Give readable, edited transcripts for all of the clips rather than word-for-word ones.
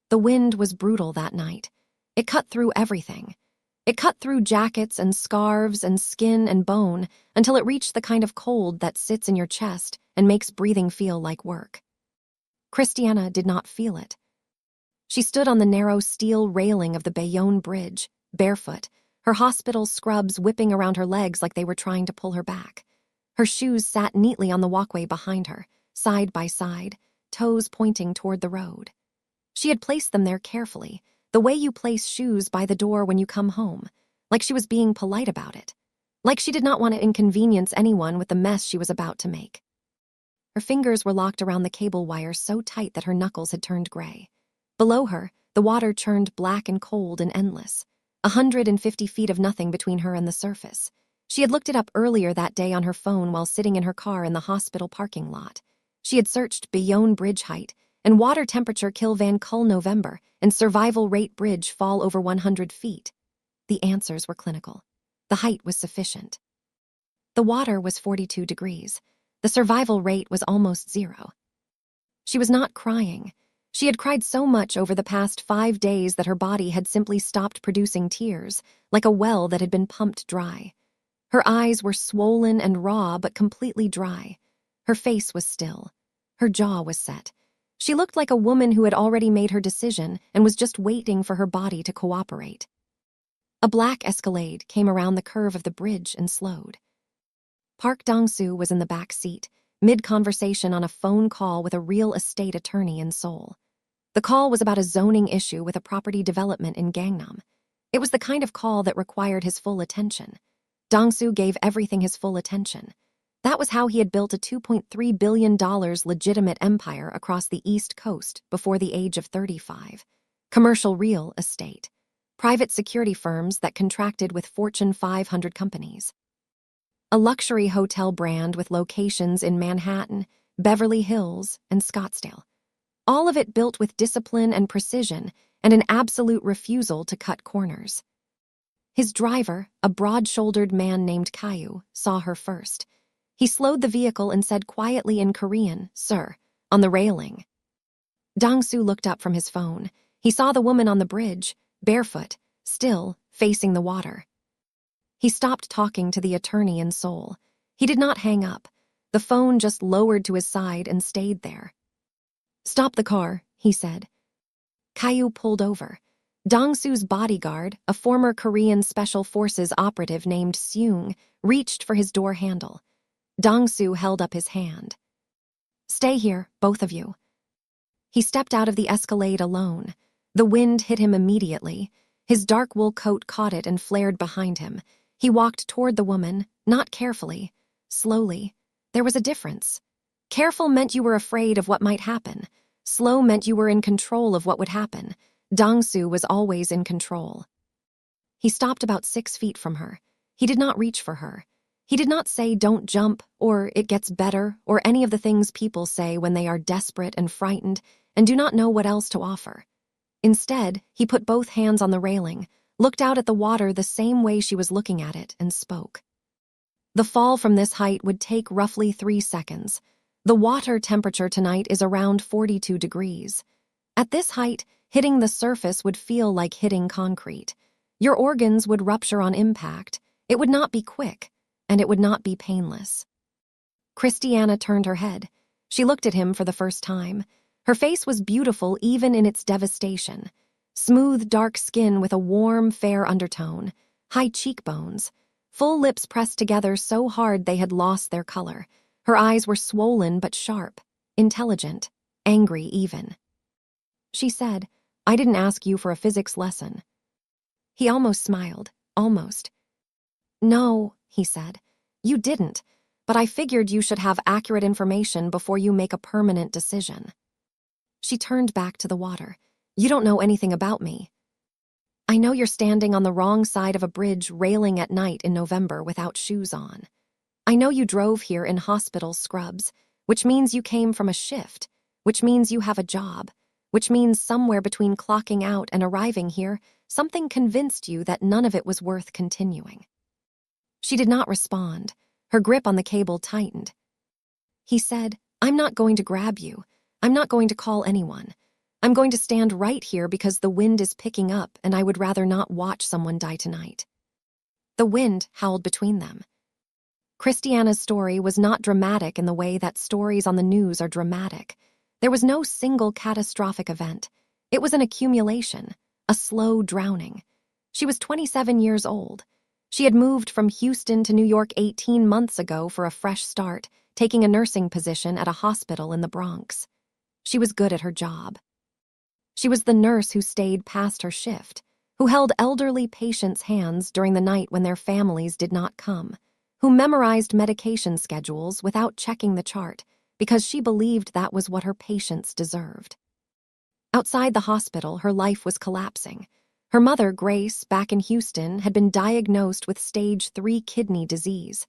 The wind was brutal that night. It cut through everything. It cut through jackets and scarves and skin and bone until it reached the kind of cold that sits in your chest and makes breathing feel like work. Christiana did not feel it. She stood on the narrow steel railing of the Bayonne Bridge, barefoot, her hospital scrubs whipping around her legs like they were trying to pull her back. Her shoes sat neatly on the walkway behind her, side by side, toes pointing toward the road. She had placed them there carefully, the way you place shoes by the door when you come home, like she was being polite about it, like she did not want to inconvenience anyone with the mess she was about to make. Her fingers were locked around the cable wire so tight that her knuckles had turned gray. Below her, the water churned black and cold and endless, 150 feet of nothing between her and the surface. She had looked it up earlier that day on her phone while sitting in her car in the hospital parking lot. She had searched Bayonne Bridge height and water temperature kill Van Kull November and survival rate bridge fall over 100 feet. The answers were clinical. The height was sufficient. The water was 42 degrees. The survival rate was almost 0. She was not crying. She had cried so much over the past 5 days that her body had simply stopped producing tears, like a well that had been pumped dry. Her eyes were swollen and raw but completely dry. Her face was still. Her jaw was set. She looked like a woman who had already made her decision and was just waiting for her body to cooperate. A black Escalade came around the curve of the bridge and slowed. Park Dong-soo was in the back seat, mid-conversation on a phone call with a real estate attorney in Seoul. The call was about a zoning issue with a property development in Gangnam. It was the kind of call that required his full attention. Dong-soo gave everything his full attention. That was how he had built a $2.3 billion legitimate empire across the East Coast before the age of 35. Commercial real estate. Private security firms that contracted with Fortune 500 companies. A luxury hotel brand with locations in Manhattan, Beverly Hills, and Scottsdale. All of it built with discipline and precision and an absolute refusal to cut corners. His driver, a broad-shouldered man named Caillou, saw her first. He slowed the vehicle and said quietly in Korean, "Sir," on the railing. Dong-soo looked up from his phone. He saw the woman on the bridge, barefoot, still, facing the water. He stopped talking to the attorney in Seoul. He did not hang up. The phone just lowered to his side and stayed there. "Stop the car," he said. Caillou pulled over. Dong-soo's bodyguard, a former Korean Special Forces operative named Seung, reached for his door handle. Dong-soo held up his hand. "Stay here, both of you." He stepped out of the Escalade alone. The wind hit him immediately. His dark wool coat caught it and flared behind him. He walked toward the woman, not carefully, slowly. There was a difference. Careful meant you were afraid of what might happen. Slow meant you were in control of what would happen. Dong-soo was always in control. He stopped about 6 feet from her. He did not reach for her. He did not say, "Don't jump," or "It gets better," or any of the things people say when they are desperate and frightened and do not know what else to offer. Instead, he put both hands on the railing, looked out at the water the same way she was looking at it, and spoke. The fall from this height would take roughly 3 seconds. The water temperature tonight is around 42 degrees. At this height, hitting the surface would feel like hitting concrete. Your organs would rupture on impact. It would not be quick, and it would not be painless. Christiana turned her head. She looked at him for the first time. Her face was beautiful even in its devastation. Smooth, dark skin with a warm, fair undertone. High cheekbones. Full lips pressed together so hard they had lost their color. Her eyes were swollen but sharp, intelligent, angry even. She said, "I didn't ask you for a physics lesson." He almost smiled, almost. "No," he said, "you didn't, but I figured you should have accurate information before you make a permanent decision." She turned back to the water. "You don't know anything about me. I know you're standing on the wrong side of a bridge railing at night in November without shoes on. I know you drove here in hospital scrubs, which means you came from a shift, which means you have a job, which means somewhere between clocking out and arriving here, something convinced you that none of it was worth continuing." She did not respond. Her grip on the cable tightened. He said, "I'm not going to grab you. I'm not going to call anyone. I'm going to stand right here because the wind is picking up and I would rather not watch someone die tonight." The wind howled between them. Christiana's story was not dramatic in the way that stories on the news are dramatic. There was no single catastrophic event. It was an accumulation, a slow drowning. She was 27 years old. She had moved from Houston to New York 18 months ago for a fresh start, taking a nursing position at a hospital in the Bronx. She was good at her job. She was the nurse who stayed past her shift, who held elderly patients' hands during the night when their families did not come, who memorized medication schedules without checking the chart because she believed that was what her patients deserved. Outside the hospital, her life was collapsing. Her mother, Grace, back in Houston, had been diagnosed with stage 3 kidney disease.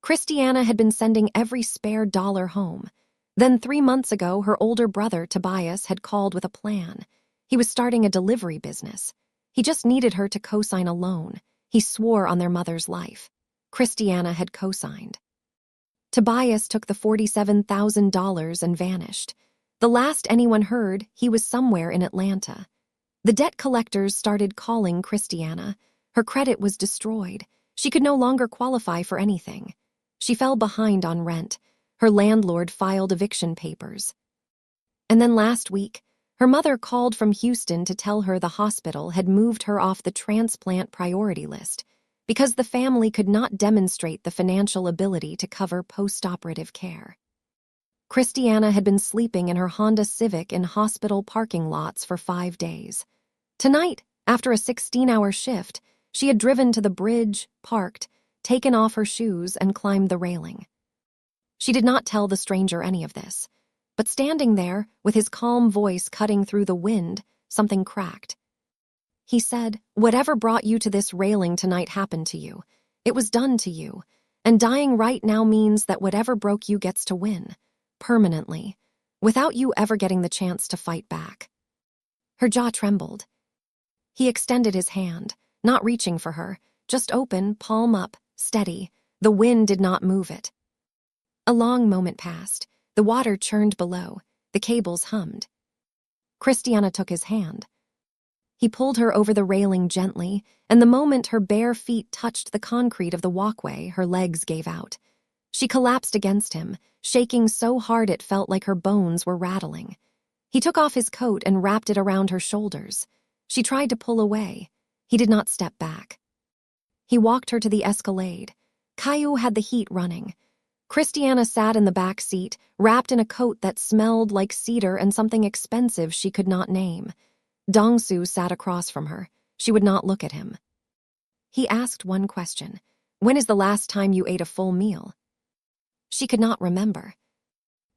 Christiana had been sending every spare dollar home. Then 3 months ago, her older brother, Tobias, had called with a plan. He was starting a delivery business. He just needed her to co-sign a loan. He swore on their mother's life. Christiana had co-signed. Tobias took the $47,000 and vanished. The last anyone heard, he was somewhere in Atlanta. The debt collectors started calling Christiana. Her credit was destroyed. She could no longer qualify for anything. She fell behind on rent. Her landlord filed eviction papers. And then last week, her mother called from Houston to tell her the hospital had moved her off the transplant priority list because the family could not demonstrate the financial ability to cover post-operative care. Christiana had been sleeping in her Honda Civic in hospital parking lots for 5 days. Tonight, after a 16-hour shift, she had driven to the bridge, parked, taken off her shoes, and climbed the railing. She did not tell the stranger any of this, but standing there, with his calm voice cutting through the wind, something cracked. He said, "Whatever brought you to this railing tonight happened to you. It was done to you. And dying right now means that whatever broke you gets to win. Permanently. Without you ever getting the chance to fight back." Her jaw trembled. He extended his hand, not reaching for her, just open, palm up, steady. The wind did not move it. A long moment passed. The water churned below. The cables hummed. Christiana took his hand. He pulled her over the railing gently, and the moment her bare feet touched the concrete of the walkway, her legs gave out. She collapsed against him, shaking so hard it felt like her bones were rattling. He took off his coat and wrapped it around her shoulders. She tried to pull away. He did not step back. He walked her to the Escalade. Caillou had the heat running. Christiana sat in the back seat, wrapped in a coat that smelled like cedar and something expensive she could not name. Dongsu sat across from her. She would not look at him. He asked one question. "When is the last time you ate a full meal?" She could not remember.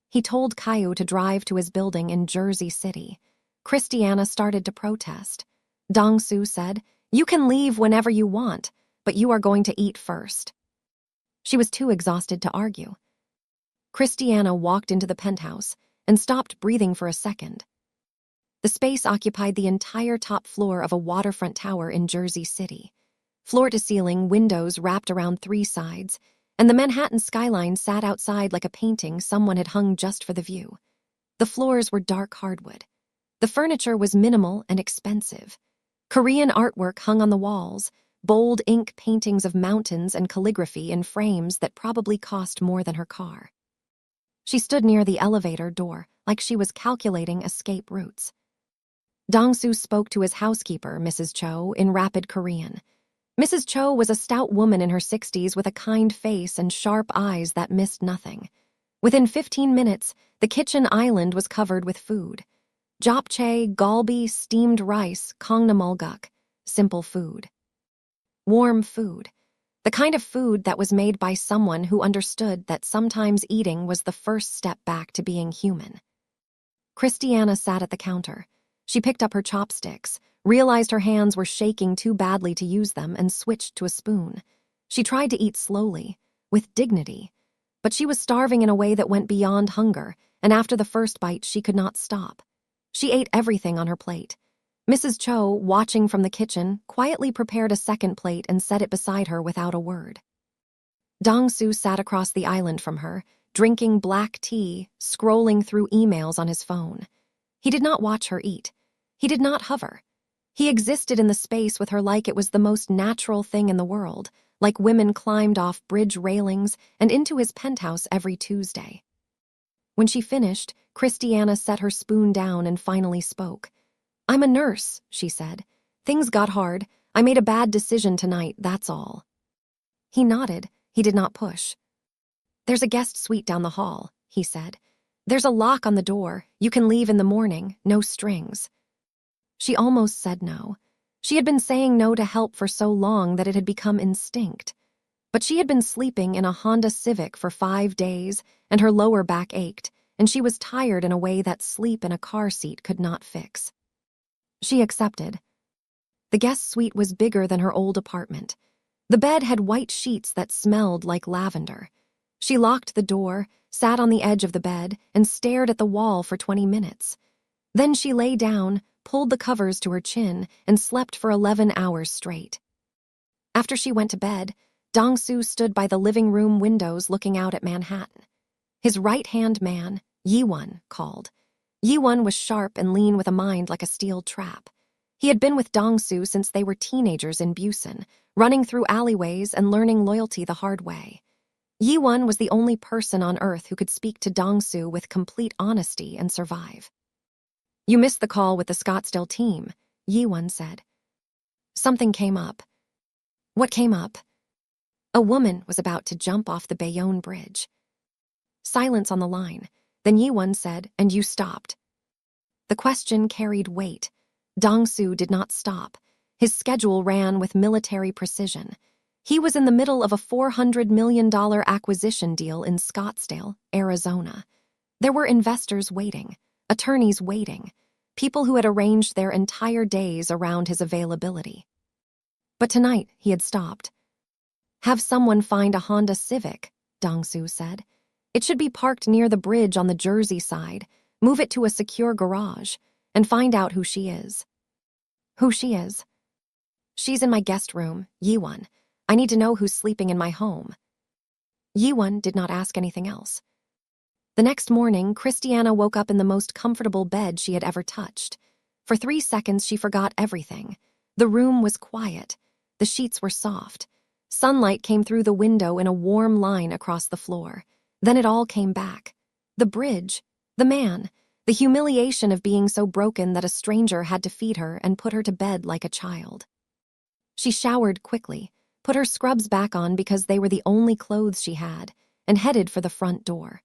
He told Caillou to drive to his building in Jersey City. Christiana started to protest. Dongsu said, "You can leave whenever you want, but you are going to eat first." She was too exhausted to argue. Christiana walked into the penthouse and stopped breathing for a second. The space occupied the entire top floor of a waterfront tower in Jersey City. Floor-to-ceiling windows wrapped around 3 sides, and the Manhattan skyline sat outside like a painting someone had hung just for the view. The floors were dark hardwood. The furniture was minimal and expensive. Korean artwork hung on the walls, bold ink paintings of mountains and calligraphy in frames that probably cost more than her car. She stood near the elevator door like she was calculating escape routes. Dongsu spoke to his housekeeper, Mrs. Cho, in rapid Korean. Mrs. Cho was a stout woman in her 60s with a kind face and sharp eyes that missed nothing. Within 15 minutes, the kitchen island was covered with food. Japchae, galbi, steamed rice, kongnamulguk. Simple food. Warm food. The kind of food that was made by someone who understood that sometimes eating was the first step back to being human. Christiana sat at the counter. She picked up her chopsticks, realized her hands were shaking too badly to use them, and switched to a spoon. She tried to eat slowly, with dignity, but she was starving in a way that went beyond hunger, and after the first bite, she could not stop. She ate everything on her plate. Mrs. Cho, watching from the kitchen, quietly prepared a second plate and set it beside her without a word. Dongsu sat across the island from her, drinking black tea, scrolling through emails on his phone. He did not watch her eat. He did not hover. He existed in the space with her like it was the most natural thing in the world, like women climbed off bridge railings and into his penthouse every Tuesday. When she finished, Christiana set her spoon down and finally spoke. "I'm a nurse," she said. "Things got hard. I made a bad decision tonight, that's all." He nodded. He did not push. "There's a guest suite down the hall," he said. "There's a lock on the door. You can leave in the morning, no strings." She almost said no. She had been saying no to help for so long that it had become instinct. But she had been sleeping in a Honda Civic for 5 days, and her lower back ached, and she was tired in a way that sleep in a car seat could not fix. She accepted. The guest suite was bigger than her old apartment. The bed had white sheets that smelled like lavender. She locked the door, sat on the edge of the bed, and stared at the wall for 20 minutes. Then she lay down, pulled the covers to her chin, and slept for 11 hours straight. After she went to bed, Dong-soo stood by the living room windows looking out at Manhattan. His right-hand man, Yi-won, called. Yi-won was sharp and lean with a mind like a steel trap. He had been with Dong-soo since they were teenagers in Busan, running through alleyways and learning loyalty the hard way. Yi-won was the only person on earth who could speak to Dong-soo with complete honesty and survive. "You missed the call with the Scottsdale team," Yi-won said. "Something came up." "What came up?" "A woman was about to jump off the Bayonne Bridge." Silence on the line. Then Yi-won said, "And you stopped." The question carried weight. Dong-soo did not stop. His schedule ran with military precision. He was in the middle of a $400 million acquisition deal in Scottsdale, Arizona. There were investors waiting, attorneys waiting, people who had arranged their entire days around his availability. But tonight, he had stopped. "Have someone find a Honda Civic," Dong-soo said. "It should be parked near the bridge on the Jersey side. Move it to a secure garage, and find out who she is." "Who she is?" "She's in my guest room, Yi-won. I need to know who's sleeping in my home." Yi-won did not ask anything else. The next morning, Christiana woke up in the most comfortable bed she had ever touched. For 3 seconds, she forgot everything. The room was quiet. The sheets were soft. Sunlight came through the window in a warm line across the floor. Then it all came back. The bridge, the man, the humiliation of being so broken that a stranger had to feed her and put her to bed like a child. She showered quickly, put her scrubs back on because they were the only clothes she had, and headed for the front door.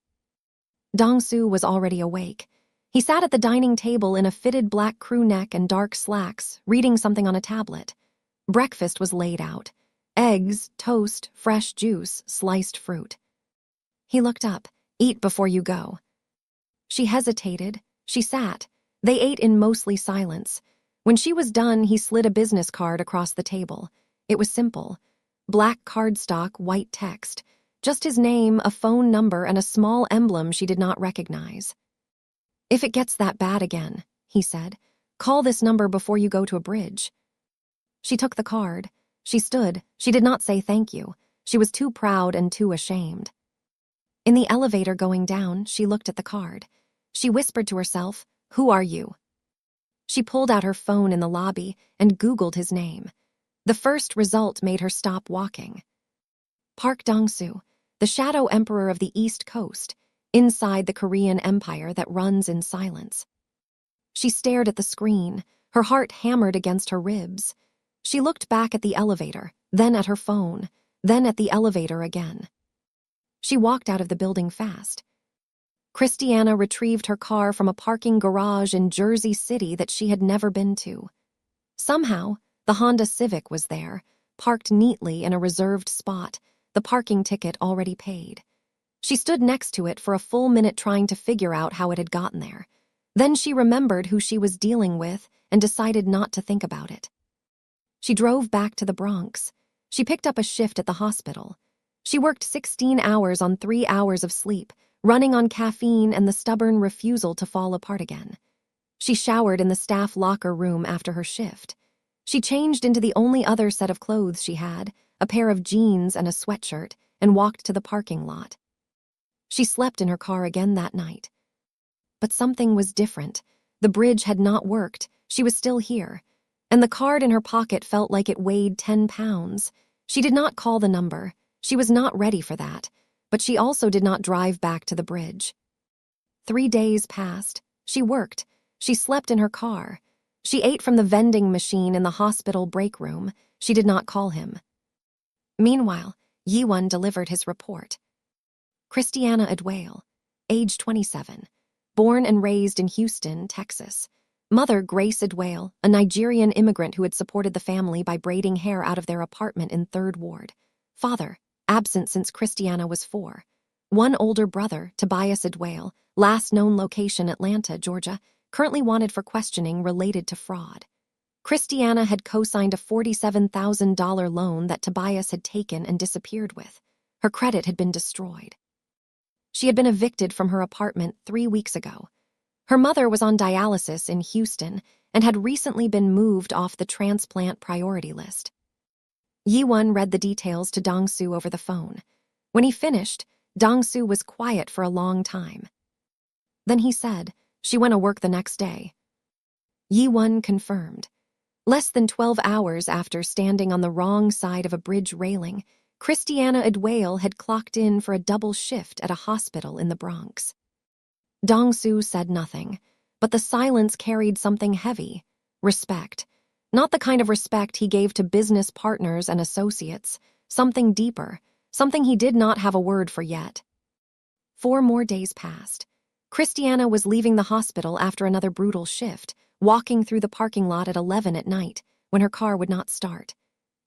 Dong-soo was already awake. He sat at the dining table in a fitted black crew neck and dark slacks, reading something on a tablet. Breakfast was laid out. Eggs, toast, fresh juice, sliced fruit. He looked up. "Eat before you go." She hesitated. She sat. They ate in mostly silence. When she was done, he slid a business card across the table. It was simple. Black cardstock, white text. Just his name, a phone number, and a small emblem she did not recognize. "If it gets that bad again," he said, "call this number before you go to a bridge." She took the card. She stood. She did not say thank you. She was too proud and too ashamed. In the elevator going down, she looked at the card. She whispered to herself, "Who are you?" She pulled out her phone in the lobby and Googled his name. The first result made her stop walking. Park Dong-soo, the shadow emperor of the East Coast, inside the Korean Empire that runs in silence. She stared at the screen, her heart hammered against her ribs. She looked back at the elevator, then at her phone, then at the elevator again. She walked out of the building fast. Christiana retrieved her car from a parking garage in Jersey City that she had never been to. Somehow, the Honda Civic was there, parked neatly in a reserved spot, the parking ticket already paid. She stood next to it for a full minute trying to figure out how it had gotten there. Then she remembered who she was dealing with and decided not to think about it. She drove back to the Bronx. She picked up a shift at the hospital. She worked 16 hours on 3 hours of sleep, running on caffeine and the stubborn refusal to fall apart again. She showered in the staff locker room after her shift. She changed into the only other set of clothes she had, a pair of jeans and a sweatshirt, and walked to the parking lot. She slept in her car again that night. But something was different. The bridge had not worked. She was still here. And the card in her pocket felt like it weighed 10 pounds. She did not call the number. She was not ready for that. But she also did not drive back to the bridge. 3 days passed. She worked. She slept in her car. She ate from the vending machine in the hospital break room. She did not call him. Meanwhile, Yiwon delivered his report. Christiana Adwale, age 27, born and raised in Houston, Texas. Mother Grace Adwale, a Nigerian immigrant who had supported the family by braiding hair out of their apartment in 3rd Ward. Father, absent since Christiana was 4. One older brother, Tobias Adwale, last known location Atlanta, Georgia, currently wanted for questioning related to fraud. Christiana had co-signed a $47,000 loan that Tobias had taken and disappeared with. Her credit had been destroyed. She had been evicted from her apartment 3 weeks ago. Her mother was on dialysis in Houston and had recently been moved off the transplant priority list. Yiwon read the details to Dong-soo over the phone. When he finished, Dong-soo was quiet for a long time. Then he said, "She went to work the next day." Yiwon confirmed. Less than 12 hours after standing on the wrong side of a bridge railing, Christiana Adwale had clocked in for a double shift at a hospital in the Bronx. Dong-soo said nothing, but the silence carried something heavy: respect. Not the kind of respect he gave to business partners and associates, something deeper, something he did not have a word for yet. 4 more days passed. Christiana was leaving the hospital after another brutal shift, walking through the parking lot at 11 at night, when her car would not start.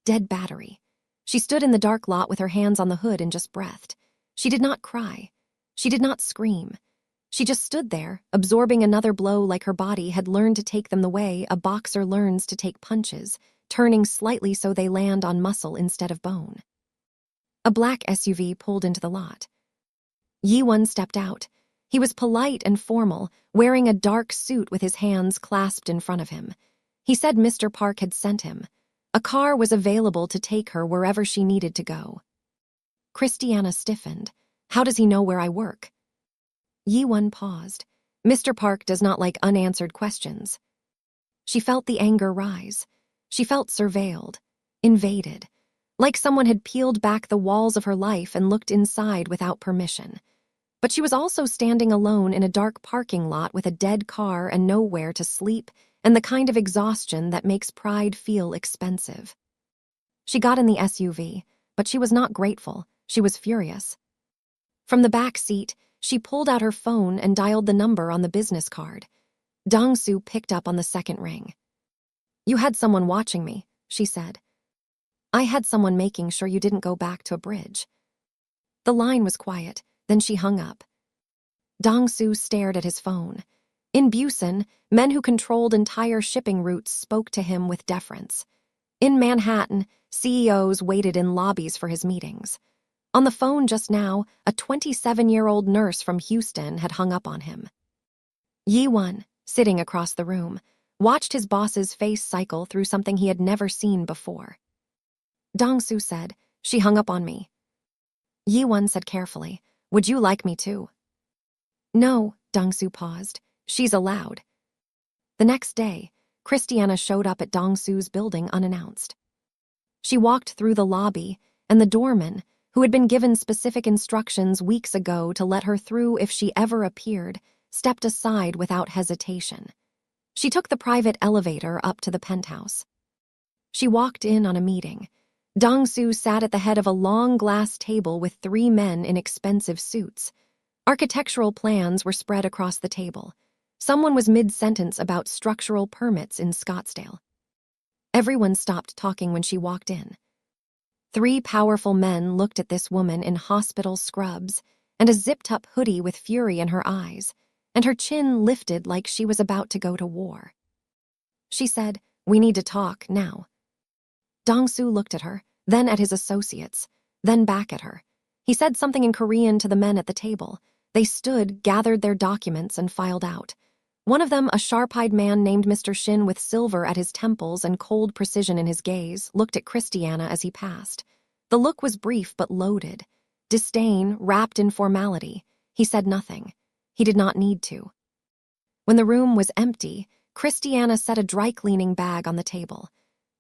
Dead battery. She stood in the dark lot with her hands on the hood and just breathed. She did not cry. She did not scream. She just stood there, absorbing another blow like her body had learned to take them the way a boxer learns to take punches, turning slightly so they land on muscle instead of bone. A black SUV pulled into the lot. Yiwon stepped out. He was polite and formal, wearing a dark suit with his hands clasped in front of him. He said Mr. Park had sent him. A car was available to take her wherever she needed to go. Christiana stiffened. "How does he know where I work?" Yiwon paused. Mr. Park does not like unanswered questions. She felt the anger rise. She felt surveilled, invaded, like someone had peeled back the walls of her life and looked inside without permission. But she was also standing alone in a dark parking lot with a dead car and nowhere to sleep, and the kind of exhaustion that makes pride feel expensive. She got in the SUV, but she was not grateful. She was furious. From the back seat, she pulled out her phone and dialed the number on the business card. Dong-soo picked up on the second ring. "You had someone watching me," she said. "I had someone making sure you didn't go back to a bridge." The line was quiet, then she hung up. Dong-soo stared at his phone. In Busan, men who controlled entire shipping routes spoke to him with deference. In Manhattan, CEOs waited in lobbies for his meetings. On the phone just now, a 27-year-old nurse from Houston had hung up on him. Yiwon, sitting across the room, watched his boss's face cycle through something he had never seen before. Dong-soo said, "She hung up on me." Yiwon said carefully, "Would you like me to?" "No," Dong-soo paused. "She's allowed." The next day, Christiana showed up at Dong-soo's building unannounced. She walked through the lobby, and the doorman, who had been given specific instructions weeks ago to let her through if she ever appeared, stepped aside without hesitation. She took the private elevator up to the penthouse. She walked in on a meeting. Dong-soo sat at the head of a long glass table with 3 men in expensive suits. Architectural plans were spread across the table. Someone was mid-sentence about structural permits in Scottsdale. Everyone stopped talking when she walked in. 3 powerful men looked at this woman in hospital scrubs and a zipped-up hoodie with fury in her eyes, and her chin lifted like she was about to go to war. She said, "We need to talk now." Dong-soo looked at her, then at his associates, then back at her. He said something in Korean to the men at the table. They stood, gathered their documents, and filed out. One of them, a sharp-eyed man named Mr. Shin with silver at his temples and cold precision in his gaze, looked at Christiana as he passed. The look was brief but loaded. Disdain, wrapped in formality. He said nothing. He did not need to. When the room was empty, Christiana set a dry-cleaning bag on the table.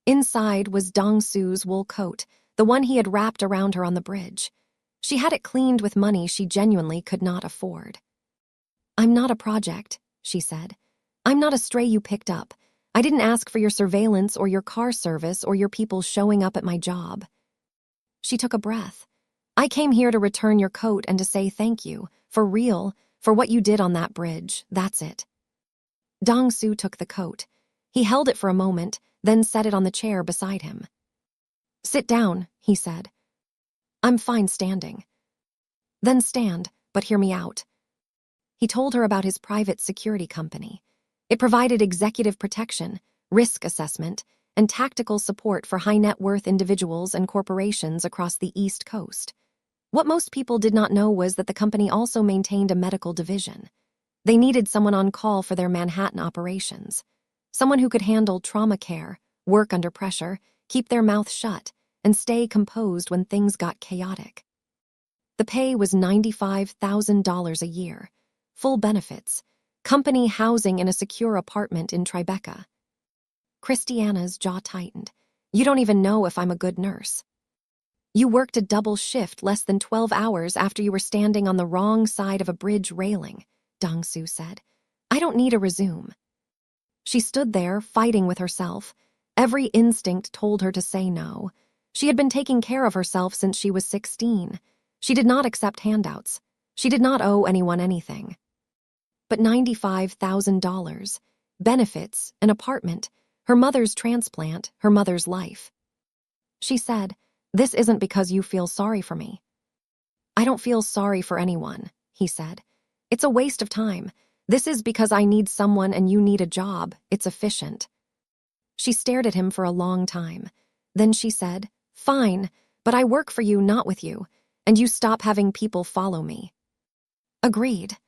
Inside was Dong-su's wool coat, the one he had wrapped around her on the bridge. She had it cleaned with money she genuinely could not afford. "I'm not a project," she said. "I'm not a stray you picked up. I didn't ask for your surveillance or your car service or your people showing up at my job." She took a breath. "I came here to return your coat and to say thank you, for real, for what you did on that bridge, that's it." Dong-su took the coat. He held it for a moment, then set it on the chair beside him. "Sit down," he said. "I'm fine standing." "Then stand, but hear me out." He told her about his private security company. It provided executive protection, risk assessment, and tactical support for high-net-worth individuals and corporations across the East Coast. What most people did not know was that the company also maintained a medical division. They needed someone on call for their Manhattan operations, someone who could handle trauma care, work under pressure, keep their mouth shut, and stay composed when things got chaotic. The pay was $95,000 a year, full benefits, company housing in a secure apartment in Tribeca. Christiana's jaw tightened. "You don't even know if I'm a good nurse." "You worked a double shift less than 12 hours after you were standing on the wrong side of a bridge railing," Dong-su said. "I don't need a resume." She stood there, fighting with herself. Every instinct told her to say no. She had been taking care of herself since she was 16. She did not accept handouts. She did not owe anyone anything. But $95,000, benefits, an apartment, her mother's transplant, her mother's life. She said, "This isn't because you feel sorry for me." "I don't feel sorry for anyone," he said. "It's a waste of time. This is because I need someone and you need a job. It's efficient." She stared at him for a long time. Then she said, "Fine, but I work for you, not with you, and you stop having people follow me." Agreed.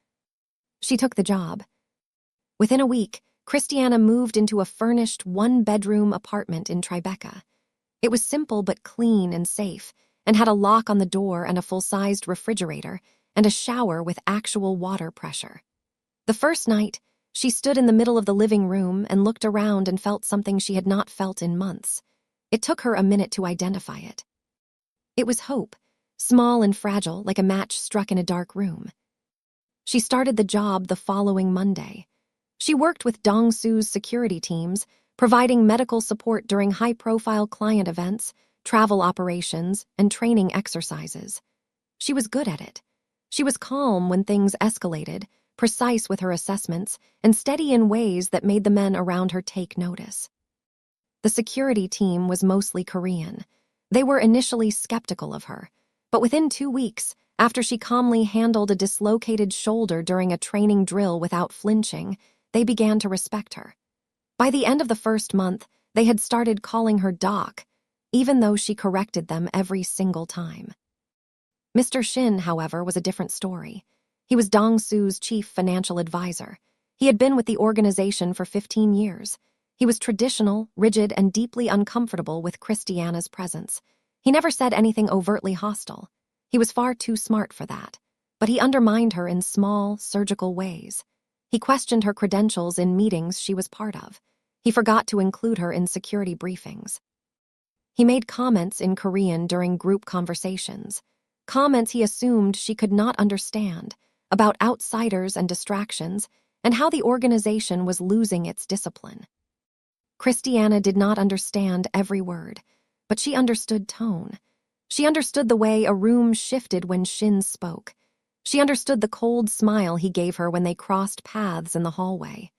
She took the job. Within a week, Christiana moved into a furnished one-bedroom apartment in Tribeca. It was simple but clean and safe, and had a lock on the door and a full-sized refrigerator and a shower with actual water pressure. The first night, she stood in the middle of the living room and looked around and felt something she had not felt in months. It took her a minute to identify it. It was hope, small and fragile like a match struck in a dark room. She started the job the following Monday. She worked with Dong-su's security teams, providing medical support during high-profile client events, travel operations, and training exercises. She was good at it. She was calm when things escalated, precise with her assessments, and steady in ways that made the men around her take notice. The security team was mostly Korean. They were initially skeptical of her, but within 2 weeks, after she calmly handled a dislocated shoulder during a training drill without flinching, they began to respect her. By the end of the first month, they had started calling her Doc, even though she corrected them every single time. Mr. Shin, however, was a different story. He was Dong-su's chief financial advisor. He had been with the organization for 15 years. He was traditional, rigid, and deeply uncomfortable with Christiana's presence. He never said anything overtly hostile. He was far too smart for that. But he undermined her in small, surgical ways. He questioned her credentials in meetings she was part of. He forgot to include her in security briefings. He made comments in Korean during group conversations. Comments he assumed she could not understand, about outsiders and distractions, and how the organization was losing its discipline. Christiana did not understand every word, but she understood tone. She understood the way a room shifted when Shin spoke. She understood the cold smile he gave her when they crossed paths in the hallway.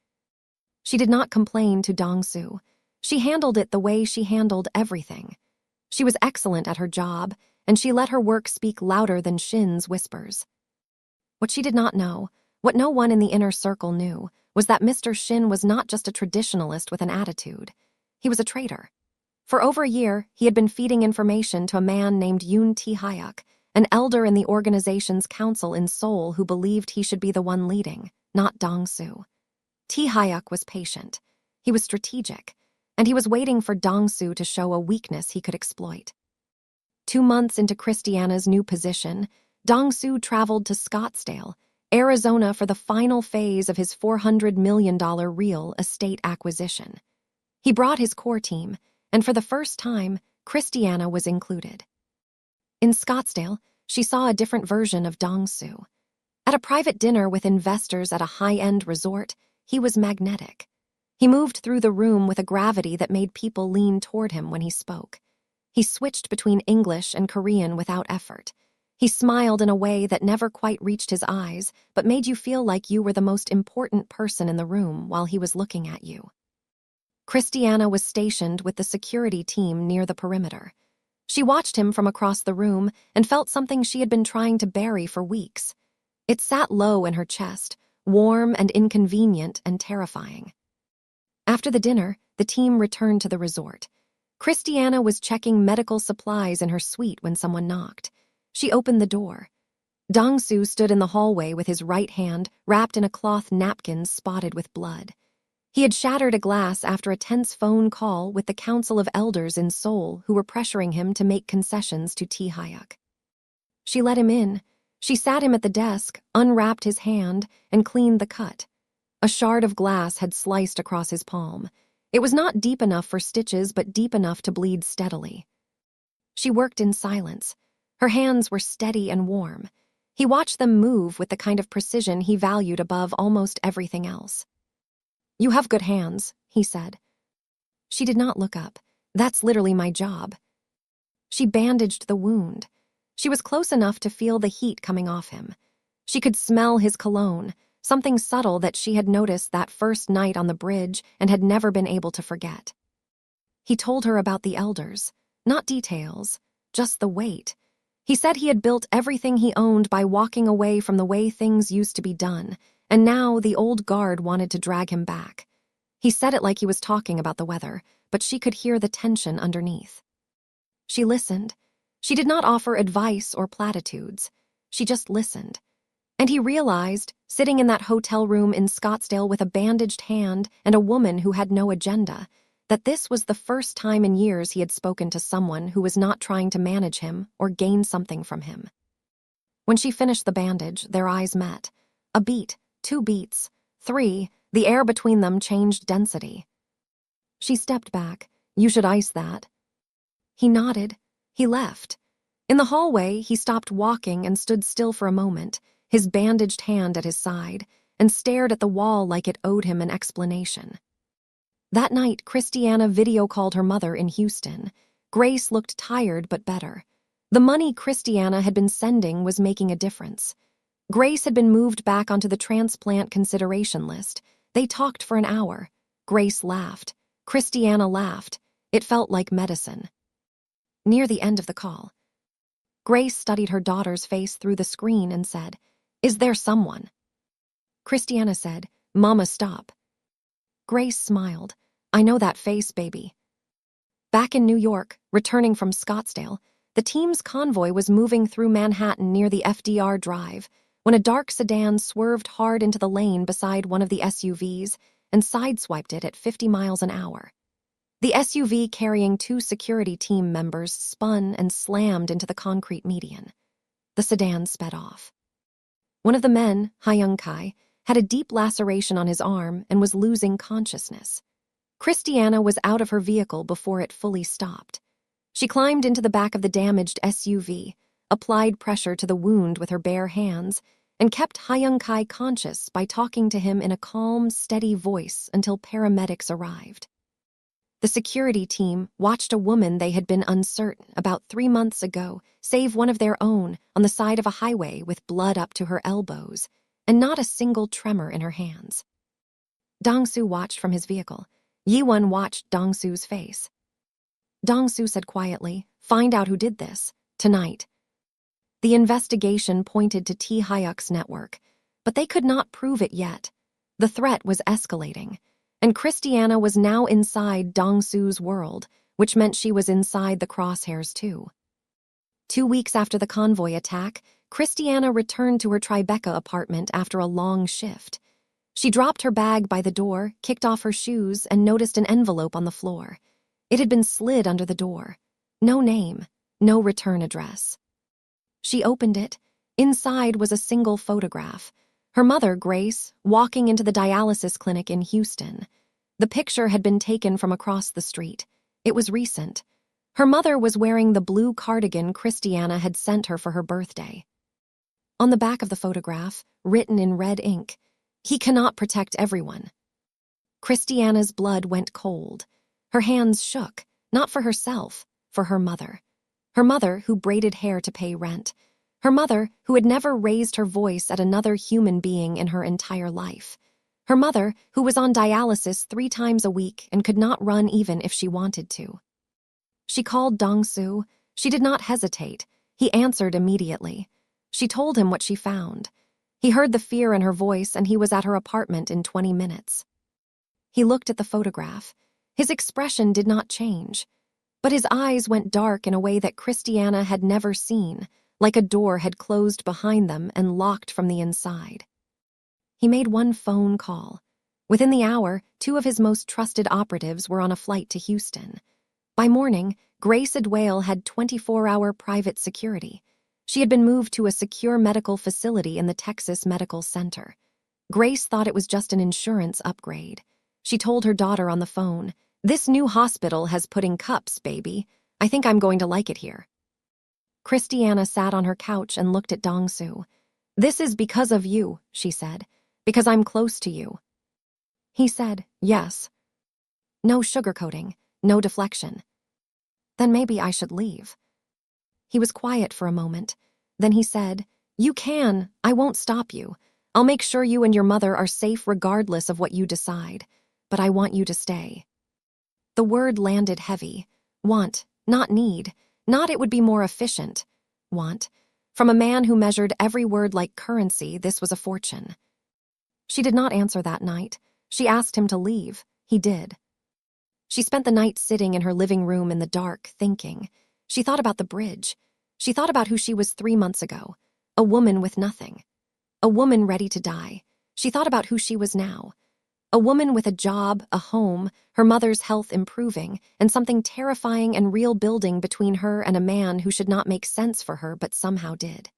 She did not complain to Dong-su. She handled it the way she handled everything. She was excellent at her job, and she let her work speak louder than Shin's whispers. What she did not know, what no one in the inner circle knew, was that Mr. Shin was not just a traditionalist with an attitude. He was a traitor. For over a year, he had been feeding information to a man named Yoon Tae-hyuk, an elder in the organization's council in Seoul who believed he should be the one leading, not Dong-su. Tae-hyuk was patient. He was strategic, and he was waiting for Dong-su to show a weakness he could exploit. 2 months into Christiana's new position, Dong-su traveled to Scottsdale, Arizona for the final phase of his $400 million real estate acquisition. He brought his core team, and for the first time, Christiana was included. In Scottsdale, she saw a different version of Dong-soo. At a private dinner with investors at a high-end resort, he was magnetic. He moved through the room with a gravity that made people lean toward him when he spoke. He switched between English and Korean without effort. He smiled in a way that never quite reached his eyes, but made you feel like you were the most important person in the room while he was looking at you. Christiana was stationed with the security team near the perimeter. She watched him from across the room and felt something she had been trying to bury for weeks. It sat low in her chest, warm and inconvenient and terrifying. After the dinner, the team returned to the resort. Christiana was checking medical supplies in her suite when someone knocked. She opened the door. Dong-soo stood in the hallway with his right hand wrapped in a cloth napkin spotted with blood. He had shattered a glass after a tense phone call with the Council of Elders in Seoul who were pressuring him to make concessions to Tae-hyuk. She let him in. She sat him at the desk, unwrapped his hand, and cleaned the cut. A shard of glass had sliced across his palm. It was not deep enough for stitches, but deep enough to bleed steadily. She worked in silence. Her hands were steady and warm. He watched them move with the kind of precision he valued above almost everything else. "You have good hands," he said. She did not look up. "That's literally my job." She bandaged the wound. She was close enough to feel the heat coming off him. She could smell his cologne, something subtle that she had noticed that first night on the bridge and had never been able to forget. He told her about the elders, not details, just the weight. He said he had built everything he owned by walking away from the way things used to be done, and now the old guard wanted to drag him back. He said it like he was talking about the weather, but she could hear the tension underneath. She listened. She did not offer advice or platitudes. She just listened. And he realized, sitting in that hotel room in Scottsdale with a bandaged hand and a woman who had no agenda, that this was the first time in years he had spoken to someone who was not trying to manage him or gain something from him. When she finished the bandage, their eyes met. A beat, 2 beats, 3, the air between them changed density. She stepped back. "You should ice that." He nodded. He left. In the hallway, he stopped walking and stood still for a moment, his bandaged hand at his side, and stared at the wall like it owed him an explanation. That night, Christiana video-called her mother in Houston. Grace looked tired but better. The money Christiana had been sending was making a difference. Grace had been moved back onto the transplant consideration list. They talked for an hour. Grace laughed. Christiana laughed. It felt like medicine. Near the end of the call, Grace studied her daughter's face through the screen and said, "Is there someone?" Christiana said, "Mama, stop." Grace smiled. "I know that face, baby." Back in New York, returning from Scottsdale, the team's convoy was moving through Manhattan near the FDR Drive when a dark sedan swerved hard into the lane beside one of the SUVs and sideswiped it at 50 miles an hour. The SUV carrying 2 security team members spun and slammed into the concrete median. The sedan sped off. One of the men, Hyung-kai, had a deep laceration on his arm and was losing consciousness. Christiana was out of her vehicle before it fully stopped. She climbed into the back of the damaged SUV, applied pressure to the wound with her bare hands, and kept Hyung-kai conscious by talking to him in a calm, steady voice until paramedics arrived. The security team watched a woman they had been uncertain about 3 months ago save one of their own on the side of a highway with blood up to her elbows and not a single tremor in her hands. Dong-soo watched from his vehicle. Yi-won watched Dong-soo's face. Dong-soo said quietly, "Find out who did this, tonight." The investigation pointed to Tae-hyuk's network, but they could not prove it yet. The threat was escalating, and Christiana was now inside Dong-soo's world, which meant she was inside the crosshairs too. 2 weeks after the convoy attack, Christiana returned to her Tribeca apartment after a long shift. She dropped her bag by the door, kicked off her shoes, and noticed an envelope on the floor. It had been slid under the door. No name, no return address. She opened it. Inside was a single photograph. Her mother, Grace, walking into the dialysis clinic in Houston. The picture had been taken from across the street. It was recent. Her mother was wearing the blue cardigan Christiana had sent her for her birthday. On the back of the photograph, written in red ink, "He cannot protect everyone." Christiana's blood went cold. Her hands shook, not for herself, for her mother. Her mother who braided hair to pay rent. Her mother who had never raised her voice at another human being in her entire life. Her mother who was on dialysis 3 times a week and could not run even if she wanted to. She called Dong-soo. She did not hesitate. He answered immediately. She told him what she found. He heard the fear in her voice, and he was at her apartment in 20 minutes. He looked at the photograph. His expression did not change, but his eyes went dark in a way that Christiana had never seen, like a door had closed behind them and locked from the inside. He made one phone call. Within the hour, 2 of his most trusted operatives were on a flight to Houston. By morning, Grace Adwale had 24-hour private security. She had been moved to a secure medical facility in the Texas Medical Center. Grace thought it was just an insurance upgrade. She told her daughter on the phone, "This new hospital has pudding cups, baby. I think I'm going to like it here." Christiana sat on her couch and looked at Dong-soo. "This is because of you," she said, "because I'm close to you." He said, "Yes." No sugarcoating, no deflection. "Then maybe I should leave." He was quiet for a moment. Then he said, "You can. I won't stop you. I'll make sure you and your mother are safe regardless of what you decide. But I want you to stay." The word landed heavy. Want, not need. Not it would be more efficient. Want. From a man who measured every word like currency, this was a fortune. She did not answer that night. She asked him to leave. He did. She spent the night sitting in her living room in the dark, thinking. She thought about the bridge. She thought about who she was 3 months ago. A woman with nothing. A woman ready to die. She thought about who she was now. A woman with a job, a home, her mother's health improving, and something terrifying and real building between her and a man who should not make sense for her but somehow did.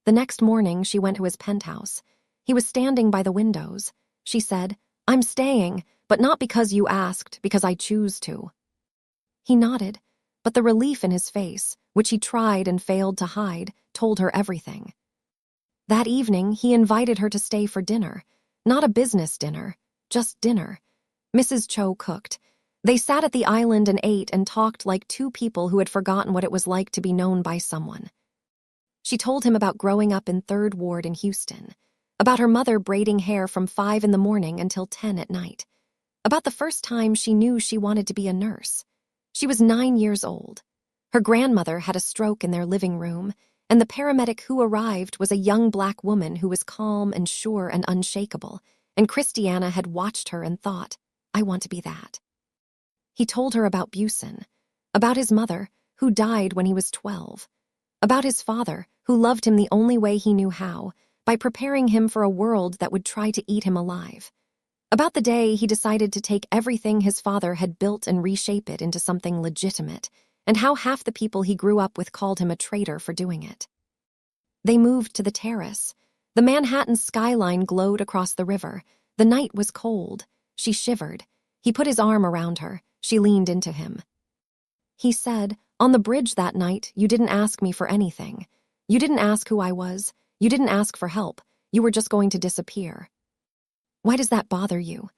The next morning, she went to his penthouse. He was standing by the windows. She said, "I'm staying, but not because you asked, because I choose to." He nodded, but the relief in his face, which he tried and failed to hide, told her everything. That evening, he invited her to stay for dinner. Not a business dinner, just dinner. Mrs. Cho cooked. They sat at the island and ate and talked like 2 people who had forgotten what it was like to be known by someone. She told him about growing up in 3rd Ward in Houston, about her mother braiding hair from 5 in the morning until 10 at night, about the first time she knew she wanted to be a nurse. She was 9 years old. Her grandmother had a stroke in their living room, and the paramedic who arrived was a young black woman who was calm and sure and unshakable, and Christiana had watched her and thought, "I want to be that." He told her about Busen, about his mother, who died when he was 12, about his father, who loved him the only way he knew how, by preparing him for a world that would try to eat him alive, about the day he decided to take everything his father had built and reshape it into something legitimate, and how half the people he grew up with called him a traitor for doing it. They moved to the terrace. The Manhattan skyline glowed across the river. The night was cold. She shivered. He put his arm around her. She leaned into him. He said, "On the bridge that night, you didn't ask me for anything. You didn't ask who I was. You didn't ask for help. You were just going to disappear. Why does that bother you?"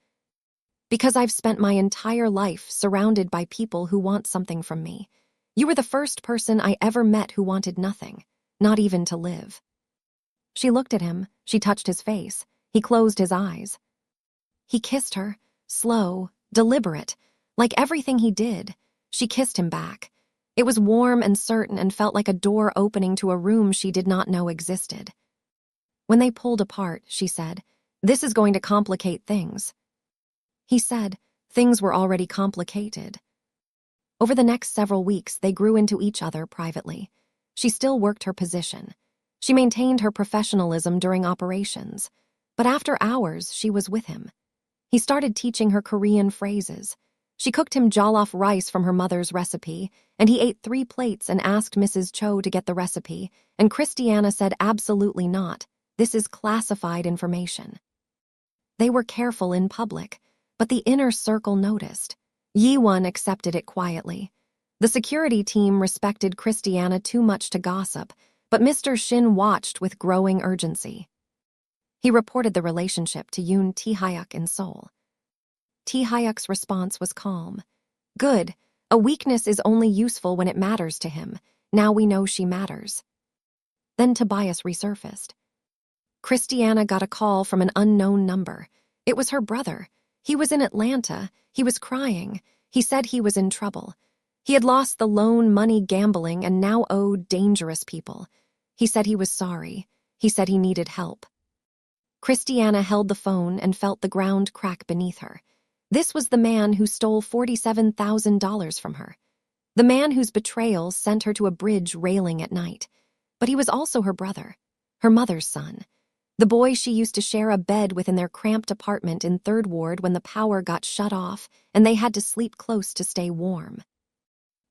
"Because I've spent my entire life surrounded by people who want something from me. You were the first person I ever met who wanted nothing, not even to live." She looked at him. She touched his face. He closed his eyes. He kissed her, slow, deliberate, like everything he did. She kissed him back. It was warm and certain and felt like a door opening to a room she did not know existed. When they pulled apart, she said, "This is going to complicate things." He said, "Things were already complicated." Over the next several weeks, they grew into each other privately. She still worked her position. She maintained her professionalism during operations. But after hours, she was with him. He started teaching her Korean phrases. She cooked him jollof rice from her mother's recipe, and he ate 3 plates and asked Mrs. Cho to get the recipe, and Christiana said absolutely not. This is classified information. They were careful in public, but the inner circle noticed. Yi-won accepted it quietly. The security team respected Christiana too much to gossip, but Mr. Shin watched with growing urgency. He reported the relationship to Yoon Tae-hyuk in Seoul. Tae-hyuk's response was calm. Good, a weakness is only useful when it matters to him. Now we know she matters. Then Tobias resurfaced. Christiana got a call from an unknown number. It was her brother. He was in Atlanta. He was crying. He said he was in trouble. He had lost the loan money gambling and now owed dangerous people. He said he was sorry. He said he needed help. Christiana held the phone and felt the ground crack beneath her. This was the man who stole $47,000 from her. The man whose betrayal sent her to a bridge railing at night. But he was also her brother, her mother's son. The boy she used to share a bed with in their cramped apartment in 3rd Ward when the power got shut off and they had to sleep close to stay warm.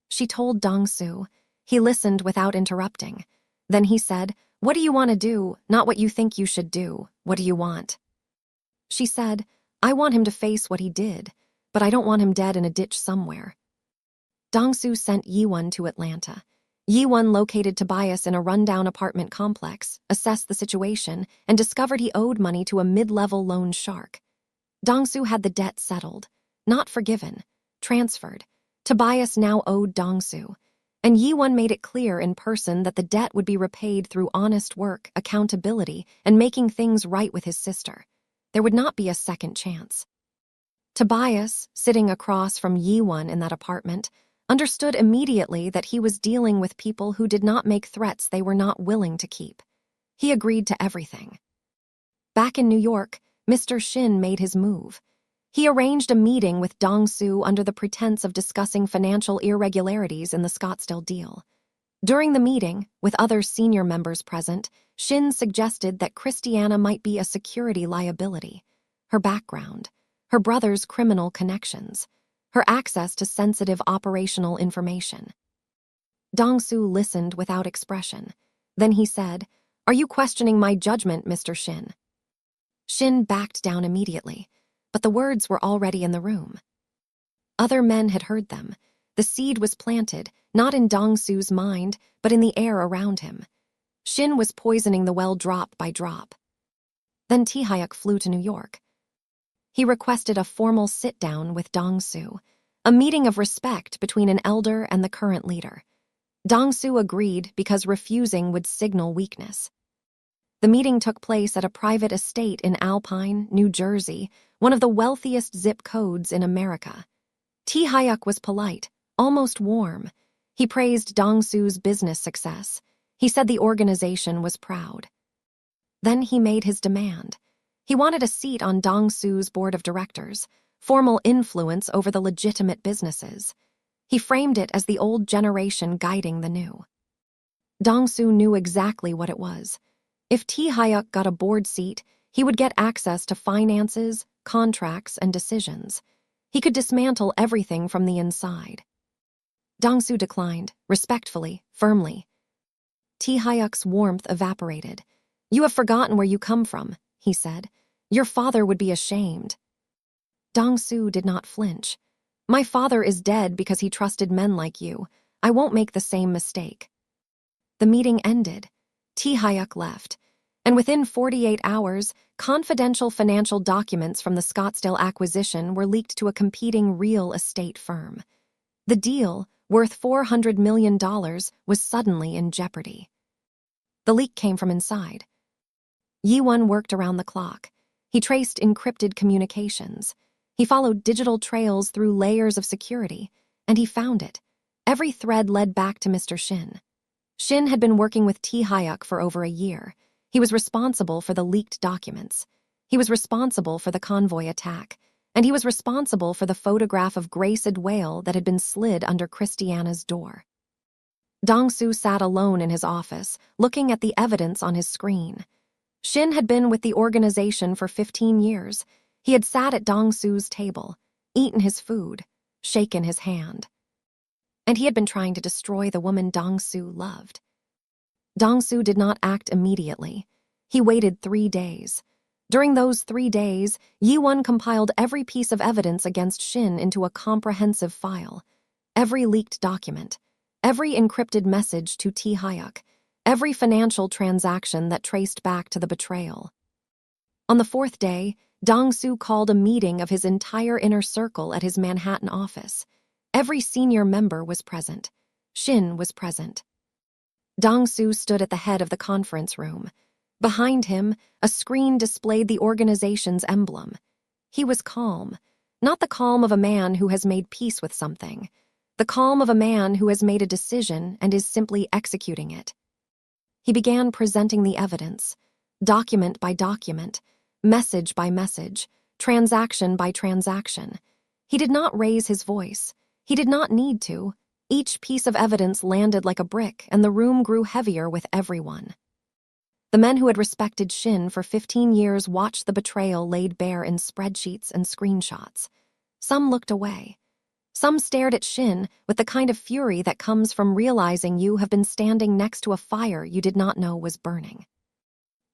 She told Dong-soo. He listened without interrupting. Then he said, "What do you want to do? Not what you think you should do. What do you want?" She said, "I want him to face what he did, but I don't want him dead in a ditch somewhere." Dong-soo sent Yi-won to Atlanta. Yi-won located Tobias in a rundown apartment complex, assessed the situation, and discovered he owed money to a mid-level loan shark. Dong-soo had the debt settled, not forgiven, transferred. Tobias now owed Dong-soo, and Yi-won made it clear in person that the debt would be repaid through honest work, accountability, and making things right with his sister. There would not be a second chance. Tobias, sitting across from Yi-won in that apartment, understood immediately that he was dealing with people who did not make threats they were not willing to keep. He agreed to everything. Back in New York, Mr. Shin made his move. He arranged a meeting with Dong-soo under the pretense of discussing financial irregularities in the Scottsdale deal. During the meeting, with other senior members present, Shin suggested that Christiana might be a security liability. Her background, her brother's criminal connections, her access to sensitive operational information. Dong-soo listened without expression. Then he said, "Are you questioning my judgment, Mr. Shin?" Shin backed down immediately, but the words were already in the room. Other men had heard them. The seed was planted, not in Dong-soo's mind, but in the air around him. Shin was poisoning the well drop by drop. Then Tae-hyuk flew to New York. He requested a formal sit-down with Dong-soo, a meeting of respect between an elder and the current leader. Dong-soo agreed because refusing would signal weakness. The meeting took place at a private estate in Alpine, New Jersey, one of the wealthiest zip codes in America. Tae-hyuk was polite, almost warm. He praised Dong-soo's business success. He said the organization was proud. Then he made his demand. He wanted a seat on Dong-soo's board of directors, formal influence over the legitimate businesses. He framed it as the old generation guiding the new. Dong-soo knew exactly what it was. If Tae-hyuk got a board seat, he would get access to finances, contracts, and decisions. He could dismantle everything from the inside. Dong-soo declined, respectfully, firmly. Tae-hyuk's warmth evaporated. "You have forgotten where you come from," he said. "Your father would be ashamed." Dong-soo did not flinch. "My father is dead because he trusted men like you. I won't make the same mistake." The meeting ended. Tae-hyuk left, and within 48 hours, confidential financial documents from the Scottsdale acquisition were leaked to a competing real estate firm. The deal, worth $400 million, was suddenly in jeopardy. The leak came from inside. Yi-won worked around the clock. He traced encrypted communications. He followed digital trails through layers of security, and he found it. Every thread led back to Mr. Shin. Shin had been working with Tae-hyuk for over a year. He was responsible for the leaked documents. He was responsible for the convoy attack. And he was responsible for the photograph of Graced Whale that had been slid under Christiana's door. Dong-soo sat alone in his office, looking at the evidence on his screen. Shin had been with the organization for 15 years. He had sat at Dong-soo's table, eaten his food, shaken his hand. And he had been trying to destroy the woman Dong-soo loved. Dong-soo did not act immediately. He waited 3 days. During those 3 days, Yi-won compiled every piece of evidence against Shin into a comprehensive file. Every leaked document, every encrypted message to Tae-hyuk, every financial transaction that traced back to the betrayal. On the 4th day, Dong-soo called a meeting of his entire inner circle at his Manhattan office. Every senior member was present. Shin was present. Dong-soo stood at the head of the conference room. Behind him, a screen displayed the organization's emblem. He was calm, not the calm of a man who has made peace with something, the calm of a man who has made a decision and is simply executing it. He began presenting the evidence, document by document, message by message, transaction by transaction. He did not raise his voice. He did not need to. Each piece of evidence landed like a brick, and the room grew heavier with everyone. The men who had respected Shin for 15 years watched the betrayal laid bare in spreadsheets and screenshots. Some looked away. Some stared at Shin with the kind of fury that comes from realizing you have been standing next to a fire you did not know was burning.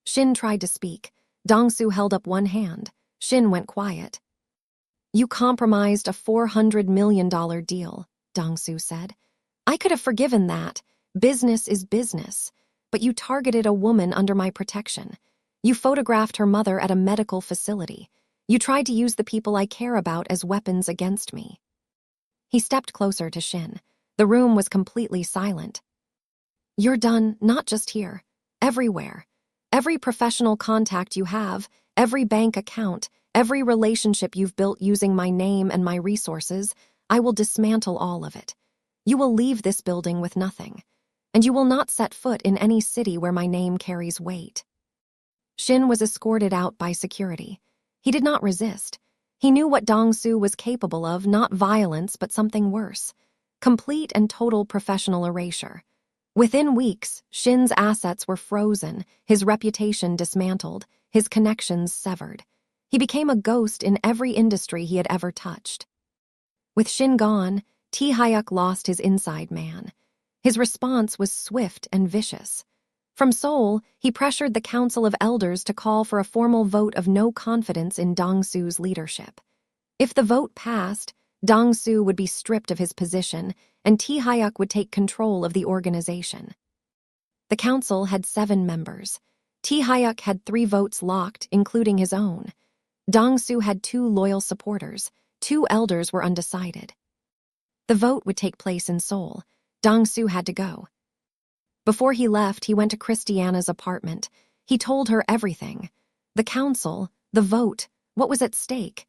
Shin tried to speak. Dong-soo held up one hand. Shin went quiet. "You compromised a $400 million deal," Dong-soo said. "I could have forgiven that. Business is business. But you targeted a woman under my protection. You photographed her mother at a medical facility. You tried to use the people I care about as weapons against me." He stepped closer to Shin. The room was completely silent. "You're done, not just here. Everywhere. Every professional contact you have, every bank account, every relationship you've built using my name and my resources, I will dismantle all of it. You will leave this building with nothing. And you will not set foot in any city where my name carries weight." Shin was escorted out by security. He did not resist. He knew what Dong-soo was capable of, not violence, but something worse. Complete and total professional erasure. Within weeks, Shin's assets were frozen, his reputation dismantled, his connections severed. He became a ghost in every industry he had ever touched. With Shin gone, Tae-hyuk lost his inside man. His response was swift and vicious. From Seoul, he pressured the Council of Elders to call for a formal vote of no confidence in Dong-soo's leadership. If the vote passed, Dong-soo would be stripped of his position, and Tae-hyuk would take control of the organization. The council had 7 members. Tae-hyuk had 3 votes locked, including his own. Dong-soo had 2 loyal supporters. 2 elders were undecided. The vote would take place in Seoul. Dong-soo had to go. Before he left, he went to Christiana's apartment. He told her everything. The council, the vote, what was at stake.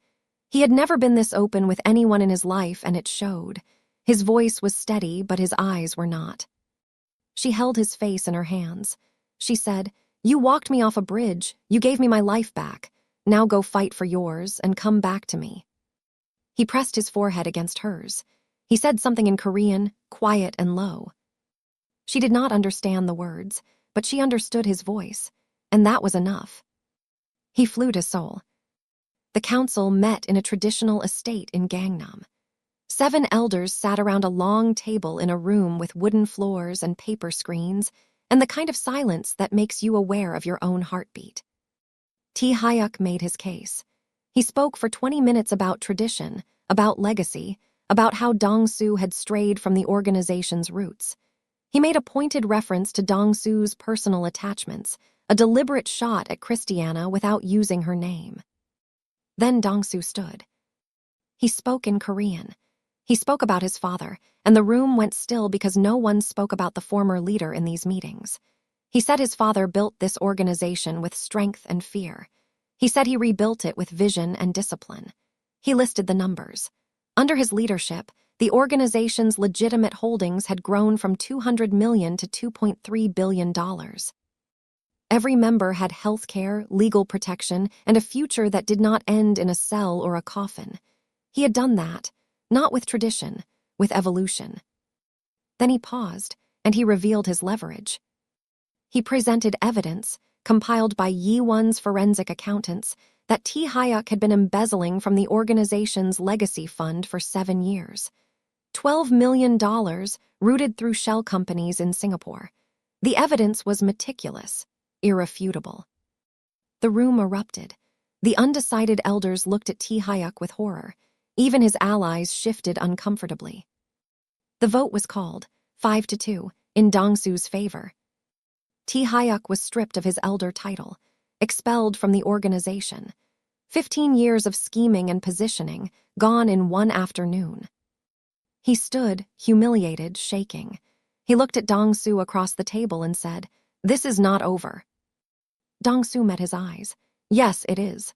He had never been this open with anyone in his life, and it showed. His voice was steady, but his eyes were not. She held his face in her hands. She said, "You walked me off a bridge. You gave me my life back. Now go fight for yours and come back to me." He pressed his forehead against hers. He said something in Korean, quiet and low. She did not understand the words, but she understood his voice, and that was enough. He flew to Seoul. The council met in a traditional estate in Gangnam. 7 elders sat around a long table in a room with wooden floors and paper screens, and the kind of silence that makes you aware of your own heartbeat. Tae-hyuk made his case. He spoke for 20 minutes about tradition, about legacy, about how Dong-soo had strayed from the organization's roots. He made a pointed reference to Dong-soo's personal attachments, a deliberate shot at Christiana without using her name. Then Dong-soo stood. He spoke in Korean. He spoke about his father, and the room went still because no one spoke about the former leader in these meetings. He said his father built this organization with strength and fear. He said he rebuilt it with vision and discipline. He listed the numbers. Under his leadership, the organization's legitimate holdings had grown from $200 million to $2.3 billion. Every member had health care, legal protection, and a future that did not end in a cell or a coffin. He had done that, not with tradition, with evolution. Then he paused, and he revealed his leverage. He presented evidence, compiled by Yi-won's forensic accountants, that Tae-hyuk had been embezzling from the organization's legacy fund for 7 years. $12 million rooted through shell companies in Singapore. The evidence was meticulous, irrefutable. The room erupted. The undecided elders looked at Tae-hyuk with horror. Even his allies shifted uncomfortably. The vote was called, 5-2, in Dong-su's favor. Tae-hyuk was stripped of his elder title, expelled from the organization. 15 years of scheming and positioning, gone in one afternoon. He stood, humiliated, shaking. He looked at Dong-su across the table and said, "This is not over." Dong-su met his eyes. "Yes, it is."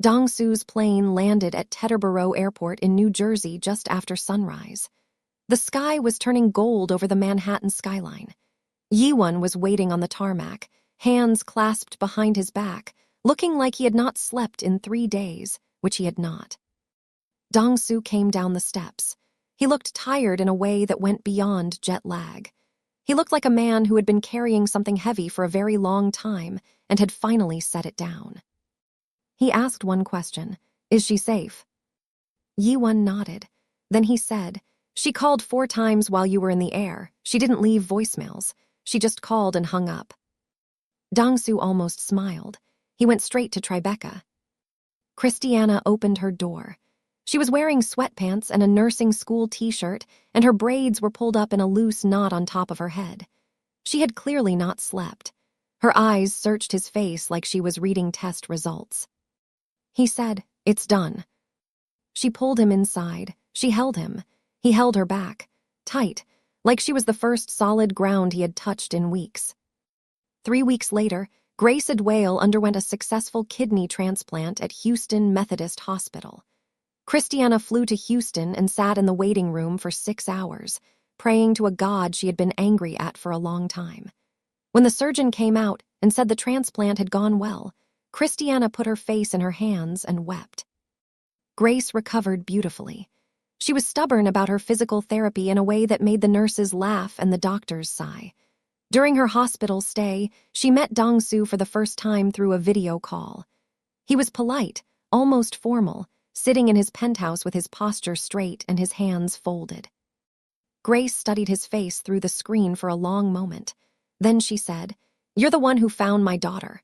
Dong-su's plane landed at Teterboro Airport in New Jersey just after sunrise. The sky was turning gold over the Manhattan skyline. Yi-won was waiting on the tarmac, hands clasped behind his back, looking like he had not slept in 3 days, which he had not. Dong-su came down the steps. He looked tired in a way that went beyond jet lag. He looked like a man who had been carrying something heavy for a very long time and had finally set it down. He asked one question, "Is she safe?" Yi-won nodded. Then he said, "She called 4 times while you were in the air. She didn't leave voicemails. She just called and hung up." Dong-su almost smiled. He went straight to Tribeca. Christiana opened her door. She was wearing sweatpants and a nursing school t-shirt, and her braids were pulled up in a loose knot on top of her head. She had clearly not slept. Her eyes searched his face like she was reading test results. He said, "It's done." She pulled him inside. She held him. He held her back, tight, like she was the first solid ground he had touched in weeks. 3 weeks later, Grace Adwale underwent a successful kidney transplant at Houston Methodist Hospital. Christiana flew to Houston and sat in the waiting room for 6 hours, praying to a God she had been angry at for a long time. When the surgeon came out and said the transplant had gone well, Christiana put her face in her hands and wept. Grace recovered beautifully. She was stubborn about her physical therapy in a way that made the nurses laugh and the doctors sigh. During her hospital stay, she met Dong-su for the first time through a video call. He was polite, almost formal, sitting in his penthouse with his posture straight and his hands folded. Grace studied his face through the screen for a long moment. Then she said, "You're the one who found my daughter."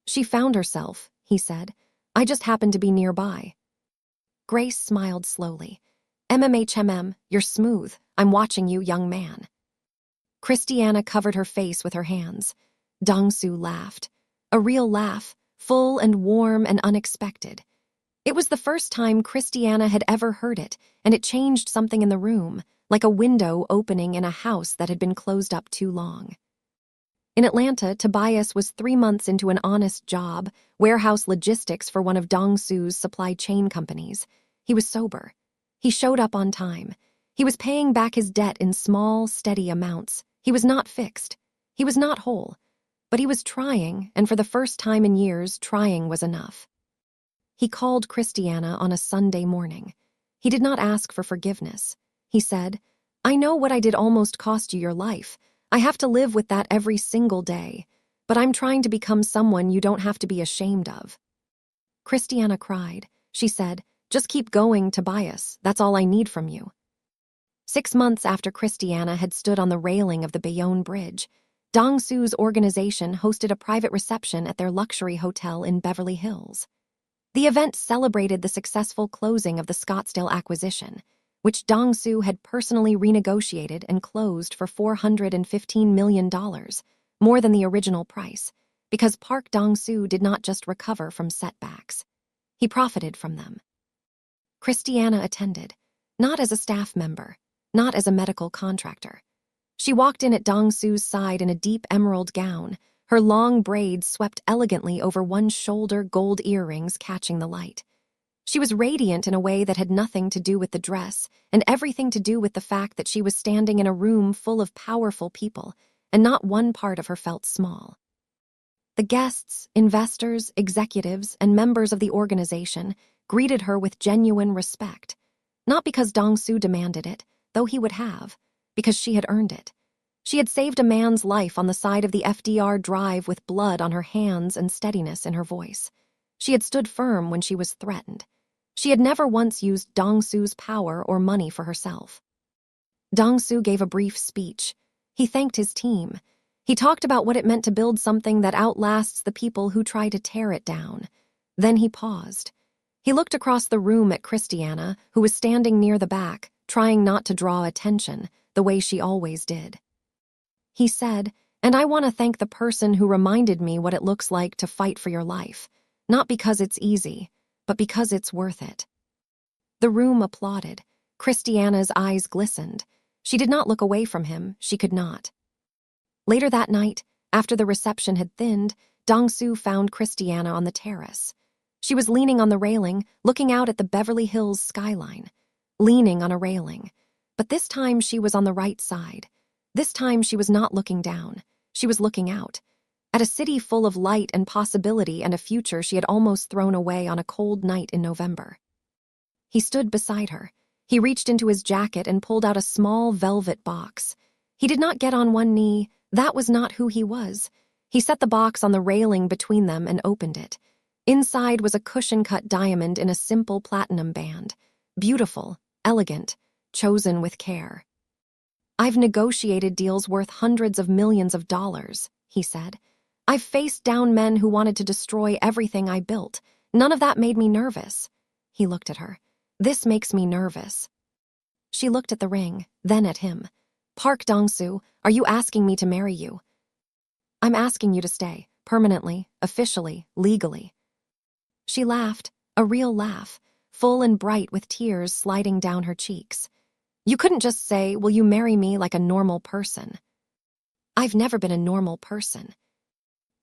"She found herself," he said. "I just happened to be nearby." Grace smiled slowly. "MMHMM, you're smooth. I'm watching you, young man." Christiana covered her face with her hands. Dong-su laughed. A real laugh, full and warm and unexpected. It was the first time Christiana had ever heard it, and it changed something in the room, like a window opening in a house that had been closed up too long. In Atlanta, Tobias was 3 months into an honest job, warehouse logistics for one of Dong-su's supply chain companies. He was sober. He showed up on time. He was paying back his debt in small, steady amounts. He was not fixed. He was not whole. But he was trying, and for the first time in years, trying was enough. He called Christiana on a Sunday morning. He did not ask for forgiveness. He said, "I know what I did almost cost you your life. I have to live with that every single day. But I'm trying to become someone you don't have to be ashamed of." Christiana cried. She said, "Just keep going, Tobias. That's all I need from you." 6 months after Christiana had stood on the railing of the Bayonne Bridge, Dong-su's organization hosted a private reception at their luxury hotel in Beverly Hills. The event celebrated the successful closing of the Scottsdale acquisition, which Dong-su had personally renegotiated and closed for $415 million, more than the original price, because Park Dong-su did not just recover from setbacks. He profited from them. Christiana attended, not as a staff member, not as a medical contractor. She walked in at Dong-su's side in a deep emerald gown, her long braids swept elegantly over one shoulder, gold earrings catching the light. She was radiant in a way that had nothing to do with the dress and everything to do with the fact that she was standing in a room full of powerful people, and not one part of her felt small. The guests, investors, executives, and members of the organization greeted her with genuine respect, not because Dong-su demanded it, though he would have, because she had earned it. She had saved a man's life on the side of the FDR Drive with blood on her hands and steadiness in her voice. She had stood firm when she was threatened. She had never once used Dong-su's power or money for herself. Dong-su gave a brief speech. He thanked his team. He talked about what it meant to build something that outlasts the people who try to tear it down. Then he paused. He looked across the room at Christiana, who was standing near the back, trying not to draw attention, the way she always did. He said, "And I want to thank the person who reminded me what it looks like to fight for your life, not because it's easy, but because it's worth it." The room applauded. Christiana's eyes glistened. She did not look away from him, she could not. Later that night, after the reception had thinned, Dong-soo found Christiana on the terrace. She was leaning on the railing, looking out at the Beverly Hills skyline. Leaning on a railing. But this time she was on the right side. This time she was not looking down. She was looking out. At a city full of light and possibility and a future she had almost thrown away on a cold night in November. He stood beside her. He reached into his jacket and pulled out a small velvet box. He did not get on one knee. That was not who he was. He set the box on the railing between them and opened it. Inside was a cushion-cut diamond in a simple platinum band. Beautiful, elegant, chosen with care. "I've negotiated deals worth hundreds of millions of dollars," he said. "I've faced down men who wanted to destroy everything I built. None of that made me nervous." He looked at her. "This makes me nervous." She looked at the ring, then at him. "Park Dong-soo, are you asking me to marry you?" "I'm asking you to stay, permanently, officially, legally." She laughed, a real laugh, full and bright with tears sliding down her cheeks. "You couldn't just say, 'Will you marry me?' like a normal person." "I've never been a normal person."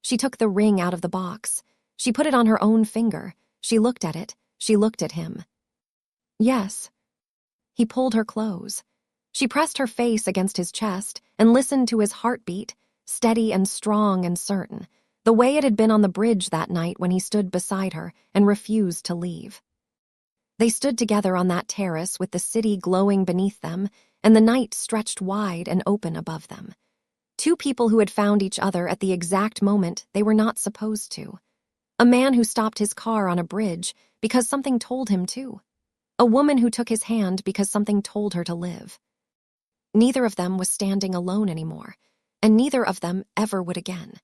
She took the ring out of the box. She put it on her own finger. She looked at it. She looked at him. "Yes." He pulled her close. She pressed her face against his chest and listened to his heartbeat, steady and strong and certain, the way it had been on the bridge that night when he stood beside her and refused to leave. They stood together on that terrace with the city glowing beneath them and the night stretched wide and open above them. Two people who had found each other at the exact moment they were not supposed to. A man who stopped his car on a bridge because something told him to. A woman who took his hand because something told her to live. Neither of them was standing alone anymore, and neither of them ever would again.